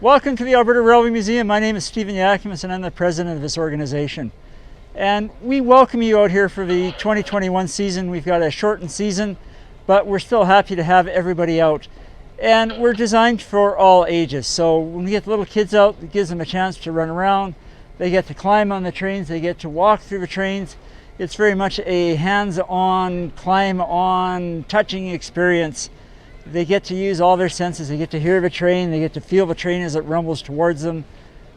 Welcome to the Alberta Railway Museum. My name is Stephen Yakimus and I'm the president of this organization. And we welcome you out here for the 2021 season. We've got a shortened season, but we're still happy to have everybody out. And we're designed for all ages. So when we get the little kids out, it gives them a chance to run around. They get to climb on the trains, they get to walk through the trains. It's very much a hands-on, climb-on, touching experience. They get to use all their senses. They get to hear the train, they get to feel the train as it rumbles towards them.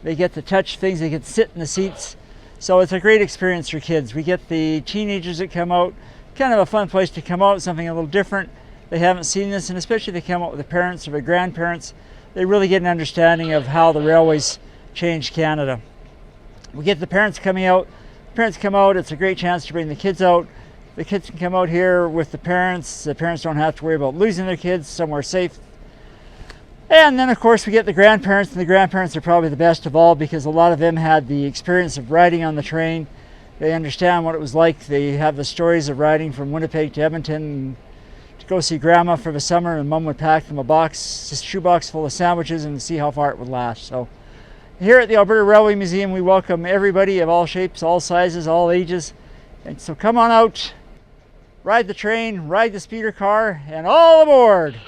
They get to touch things, they get to sit in the seats. So it's a great experience for kids. We get the teenagers that come out, kind of a fun place to come out, something a little different. They haven't seen this, and especially if they come out with the parents or the grandparents, they really get an understanding of how the railways changed Canada. We get the parents coming out. The parents come out, it's a great chance to bring the kids out. The kids can come out here with the parents. The parents don't have to worry about losing their kids somewhere safe. And then of course we get the grandparents, and the grandparents are probably the best of all because a lot of them had the experience of riding on the train. They understand what it was like. They have the stories of riding from Winnipeg to Edmonton to go see grandma for the summer, and mom would pack them a shoebox full of sandwiches and see how far it would last. So here at the Alberta Railway Museum, we welcome everybody of all shapes, all sizes, all ages. And so come on out, ride the train, ride the speeder car, and all aboard!